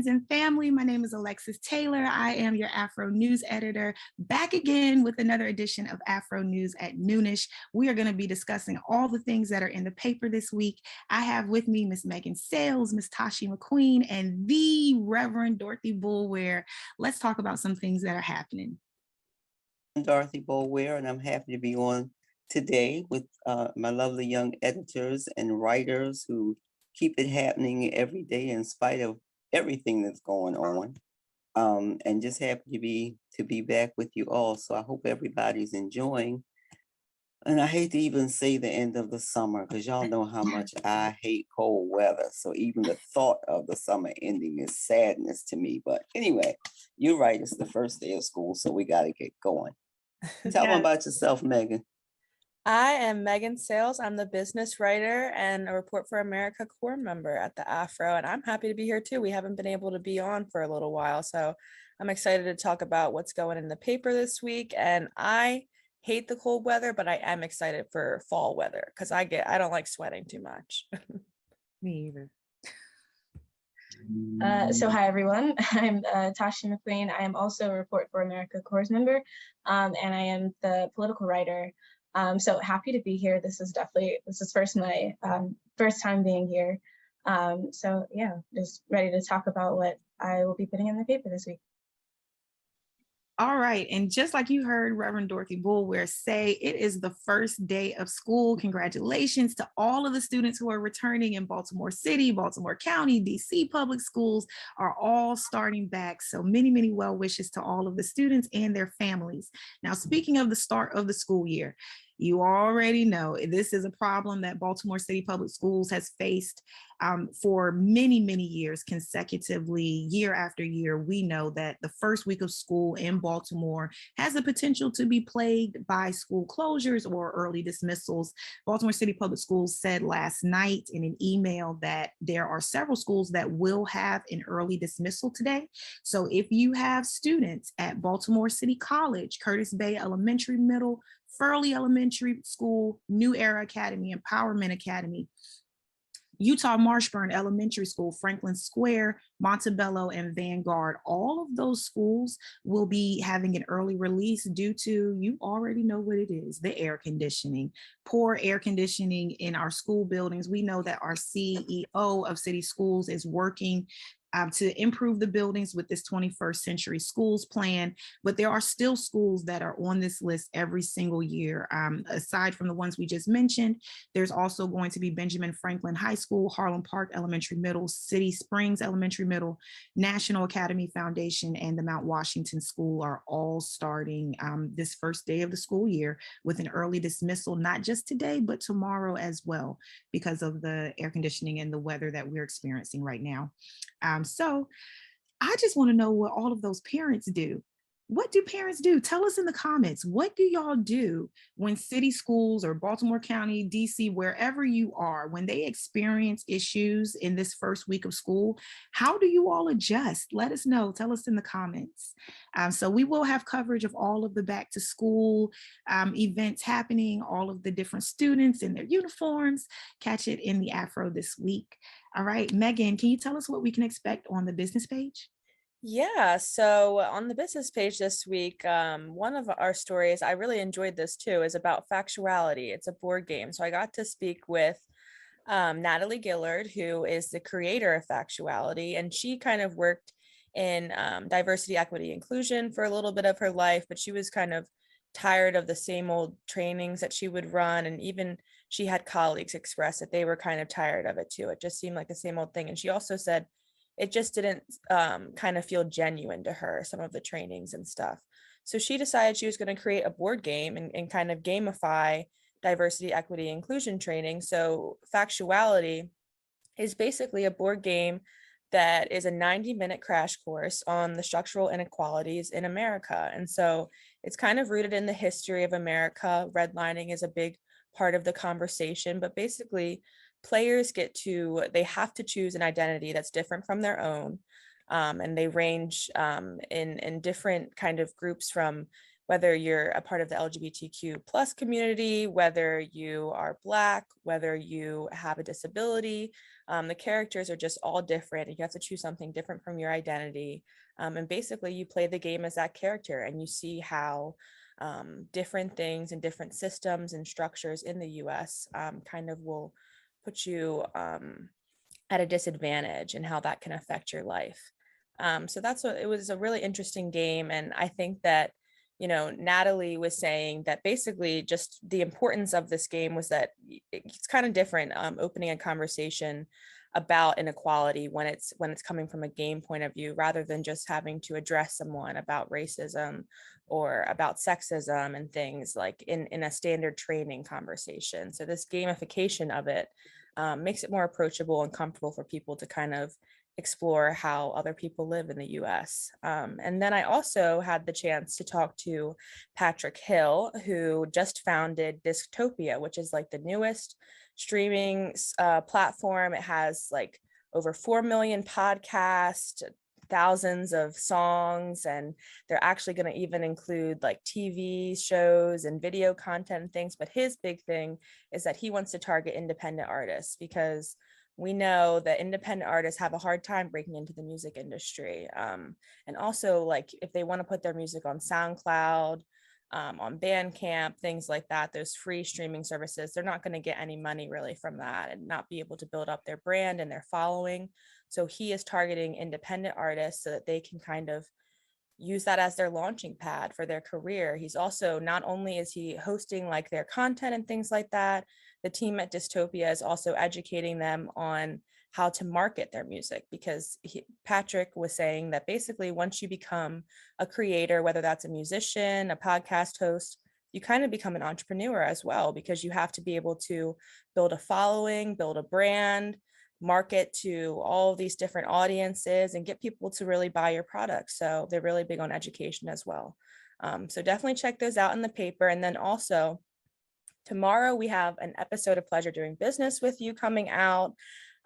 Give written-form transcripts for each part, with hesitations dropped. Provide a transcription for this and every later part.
friends and family. My name is Alexis Taylor. I am your Afro News editor, back again with another edition of Afro News at Noonish. We are going to be discussing all the things that are in the paper this week. I have with me Miss Megan Sales, Miss Tashi McQueen, and the Reverend Dorothy Bulware. Let's talk about some things that are happening. I'm Dorothy Bulware, and I'm happy to be on today with my lovely young editors and writers who keep it happening every day in spite of everything that's going on. And just happy to be back with you all. So I hope everybody's enjoying. And I hate to even say the end of the summer because y'all know how much I hate cold weather. So even the thought of the summer ending is sadness to me. But anyway, you're right. It's the first day of school, so we got to get going. Tell them about yourself, Megan. I am Megan Sales. I'm the business writer and a Report for America core member at the AFRO, and I'm happy to be here too. We haven't been able to be on for a little while, so I'm excited to talk about what's going in the paper this week. And I hate the cold weather, but I am excited for fall weather because I don't like sweating too much. Me either. So hi everyone, I'm Tashi McQueen. I am also a Report for America Corps member, and I am the political writer. So happy to be here. This is my first time being here. So yeah, just ready to talk about what I will be putting in the paper this week. All right. And just like you heard Reverend Dorothy Bulware say, it is the first day of school. Congratulations to all of the students who are returning in Baltimore City, Baltimore County, DC public schools are all starting back. So many, many well wishes to all of the students and their families. Now, speaking of the start of the school year, you already know this is a problem that Baltimore City Public Schools has faced for many, many years consecutively, year after year. We know that the first week of school in Baltimore has the potential to be plagued by school closures or early dismissals. Baltimore City Public Schools said last night in an email that there are several schools that will have an early dismissal today. So if you have students at Baltimore City College, Curtis Bay Elementary Middle, Furley Elementary School, New Era Academy, Empowerment Academy, Utah Marshburn Elementary School, Franklin Square, Montebello, and Vanguard. All of those schools will be having an early release due to, you already know what it is, the air conditioning. Poor air conditioning in our school buildings. We know that our CEO of City Schools is working to improve the buildings with this 21st Century Schools plan, but there are still schools that are on this list every single year. Aside from the ones we just mentioned, there's also going to be Benjamin Franklin High School, Harlem Park Elementary Middle, City Springs Elementary Middle, National Academy Foundation, and the Mount Washington School are all starting this first day of the school year with an early dismissal, not just today, but tomorrow as well, because of the air conditioning and the weather that we're experiencing right now. So I just want to know what all of those parents do. What do parents do? Tell us in the comments. What do y'all do when city schools or Baltimore County, DC, wherever you are, when they experience issues in this first week of school? How do you all adjust? Let us know. Tell us in the comments. So we will have coverage of all of the back to school events happening, all of the different students in their uniforms. Catch it in the Afro this week. All right, Megan, can you tell us what we can expect on the business page? Yeah, so on the business page this week, one of our stories, I really enjoyed this too, is about Factuality. It's a board game. So I got to speak with Natalie Gillard, who is the creator of Factuality, and she kind of worked in diversity, equity, inclusion for a little bit of her life, but she was kind of tired of the same old trainings that she would run, and even she had colleagues express that they were kind of tired of it too. It just seemed like the same old thing. And she also said it just didn't kind of feel genuine to her, some of the trainings and stuff. So she decided she was going to create a board game and kind of gamify diversity, equity, inclusion training. So Factuality is basically a board game that is a 90-minute crash course on the structural inequalities in America. And so it's kind of rooted in the history of America. Redlining is a big part of the conversation, but basically players they have to choose an identity that's different from their own. And they range in different kind of groups from whether you're a part of the LGBTQ plus community, whether you are Black, whether you have a disability, the characters are just all different. You have to choose something different from your identity. And basically you play the game as that character, and you see how different things and different systems and structures in the US kind of will put you at a disadvantage, and how that can affect your life. So that's what it was, a really interesting game. And I think that, you know, Natalie was saying that basically just the importance of this game was that it's kind of different, opening a conversation about inequality when it's coming from a game point of view, rather than just having to address someone about racism or about sexism and things like in a standard training conversation. So this gamification of it makes it more approachable and comfortable for people to kind of explore how other people live in the US. And then I also had the chance to talk to Patrick Hill, who just founded Disctopia, which is like the newest streaming platform. It has like over 4 million podcasts, thousands of songs, and they're actually going to even include like TV shows and video content and things. But his big thing is that he wants to target independent artists, because we know that independent artists have a hard time breaking into the music industry. And also, like, if they want to put their music on SoundCloud, on Bandcamp, things like that, those free streaming services, they're not going to get any money really from that and not be able to build up their brand and their following. So he is targeting independent artists so that they can kind of use that as their launching pad for their career. He's also, not only is he hosting like their content and things like that, the team at Dystopia is also educating them on how to market their music, because Patrick was saying that basically once you become a creator, whether that's a musician, a podcast host, you kind of become an entrepreneur as well, because you have to be able to build a following, build a brand, market to all of these different audiences, and get people to really buy your product. So they're really big on education as well. So definitely check those out in the paper. And then also tomorrow we have an episode of Pleasure Doing Business with You coming out.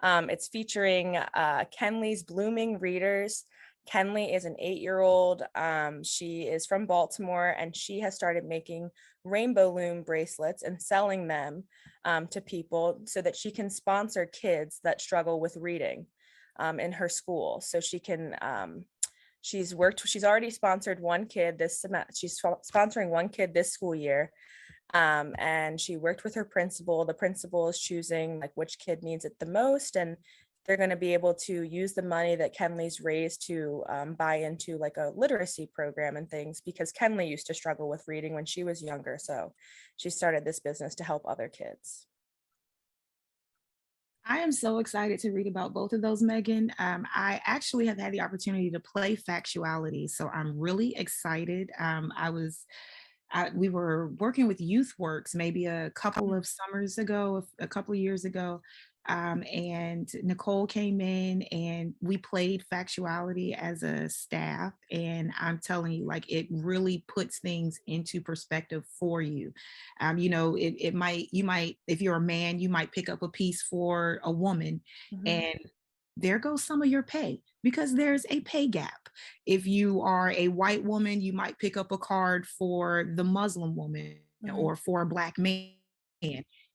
It's featuring Kenley's Blooming Readers. Kenley is an 8-year-old. She is from Baltimore, and she has started making rainbow loom bracelets and selling them to people so that she can sponsor kids that struggle with reading in her school. So she can, she's already sponsored one kid this semester. She's sponsoring one kid this school year. And she worked with her principal. The principal is choosing like which kid needs it the most, and they're going to be able to use the money that Kenley's raised to buy into like a literacy program and things, because Kenley used to struggle with reading when she was younger. So she started this business to help other kids. I am so excited to read about both of those, Megan. I actually have had the opportunity to play Factuality, so I'm really excited. We were working with YouthWorks maybe a couple of summers ago, a couple of years ago, and Nicole came in and we played Factuality as a staff. And I'm telling you, like, it really puts things into perspective for you. You know, you might, if you're a man, you might pick up a piece for a woman, and there goes some of your pay, because there's a pay gap. If you are a white woman, you might pick up a card for the Muslim woman or for a Black man.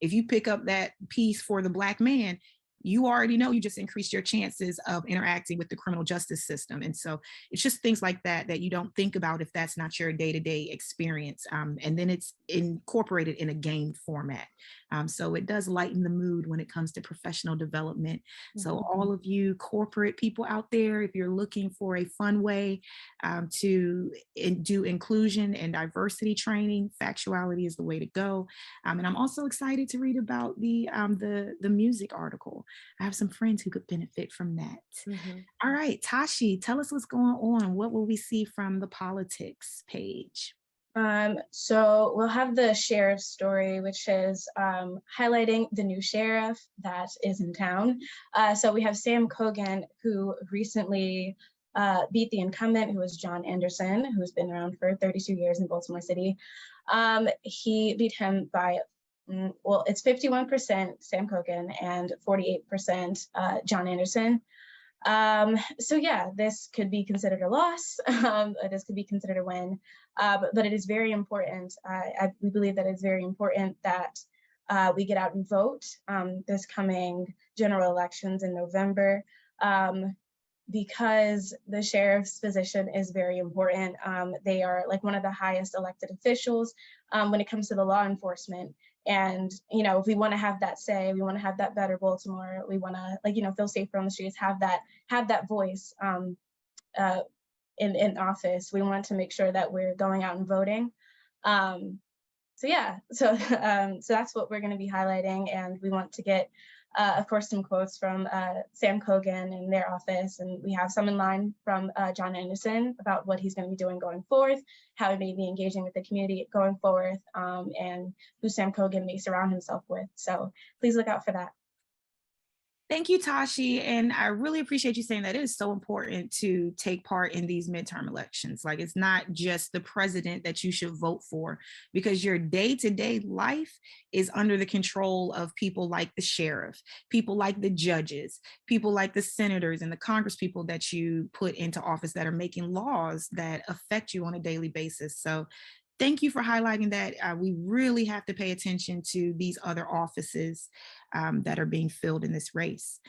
If you pick up that piece for the Black man, you already know you just increased your chances of interacting with the criminal justice system. And so it's just things like that that you don't think about if that's not your day-to-day experience. And then it's incorporated in a game format. So it does lighten the mood when it comes to professional development. So all of you corporate people out there, if you're looking for a fun way to do inclusion and diversity training, Factuality is the way to go. And I'm also excited to read about the music article. I have some friends who could benefit from that. All right, Tashi, tell us what's going on. What will we see from the politics page? So we'll have the sheriff's story, which is highlighting the new sheriff that is in town. So we have Sam Cogan, who recently beat the incumbent, who was John Anderson, who's been around for 32 years in Baltimore City. He beat him by, well, it's 51% Sam Cogan and 48% John Anderson. So yeah, this could be considered a loss. This could be considered a win, but it is very important. We believe that it's very important that we get out and vote this coming general elections in November, because the sheriff's position is very important. They are like one of the highest elected officials when it comes to the law enforcement. And, you know, if we want to have that say, we want to have that better Baltimore, we want to, like, you know, feel safer on the streets, have that voice in office. We want to make sure that we're going out and voting. So yeah, so that's what we're going to be highlighting, and we want to get, of course, some quotes from Sam Cogan in their office, and we have some in line from John Anderson about what he's going to be doing going forth, how he may be engaging with the community going forth, and who Sam Cogan may surround himself with. So please look out for that. Thank you, Tashi. And I really appreciate you saying that it is so important to take part in these midterm elections. Like, it's not just the president that you should vote for, because your day-to-day life is under the control of people like the sheriff, people like the judges, people like the senators and the Congress people that you put into office that are making laws that affect you on a daily basis. So thank you for highlighting that. We really have to pay attention to these other offices that are being filled in this race.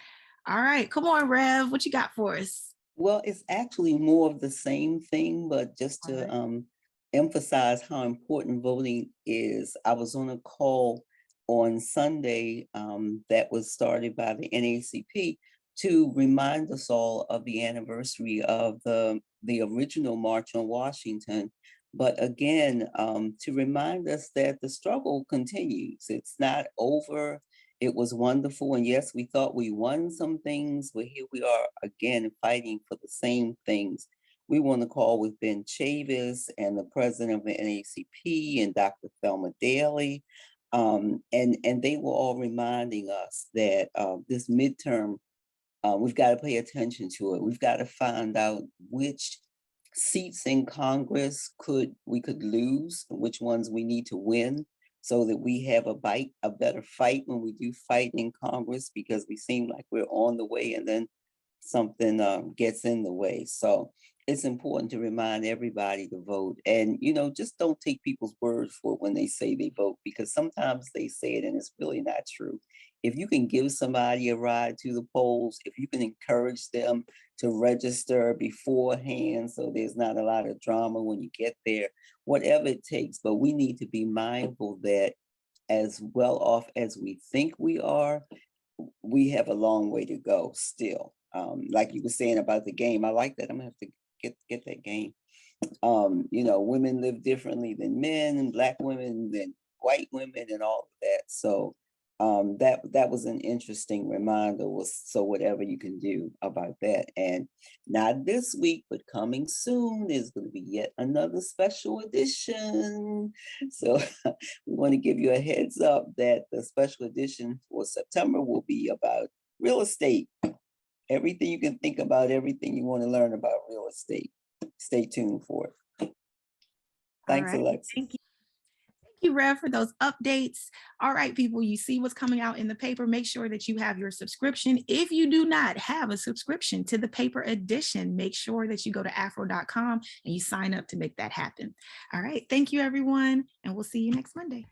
All right, come on, Rev, what you got for us? Well, it's actually more of the same thing, but just to emphasize how important voting is, I was on a call on Sunday that was started by the NAACP to remind us all of the anniversary of the original March on Washington. But again, to remind us that the struggle continues. It's not over. It was wonderful. And yes, we thought we won some things, but here we are again fighting for the same things. We won a call with Ben Chavis and the president of the NAACP and Dr. Thelma Daly. And they were all reminding us that this midterm, we've got to pay attention to it. We've got to find out which seats in Congress we could lose, which ones we need to win, so that we have a better fight when we do fight in Congress, because we seem like we're on the way and then something gets in the way. So it's important to remind everybody to vote. And, you know, just don't take people's words for it when they say they vote, because sometimes they say it and it's really not true. If you can give somebody a ride to the polls, if you can encourage them to register beforehand so there's not a lot of drama when you get there, whatever it takes. But we need to be mindful that as well off as we think we are, we have a long way to go still. Like you were saying about the game, I like that. I'm gonna have to get that game. You know, women live differently than men, and Black women than white women, and all of that. So that was an interesting reminder. So whatever you can do about that. And not this week, but coming soon, there's going to be yet another special edition. So we want to give you a heads up that the special edition for September will be about real estate. Everything you can think about, everything you want to learn about real estate. Stay tuned for it. Thanks, All right. Alexa. Thank you. Thank you, Rev, for those updates. All right, people, you see what's coming out in the paper. Make sure that you have your subscription. If you do not have a subscription to the paper edition, make sure that you go to afro.com and you sign up to make that happen. All right. Thank you, everyone. And we'll see you next Monday.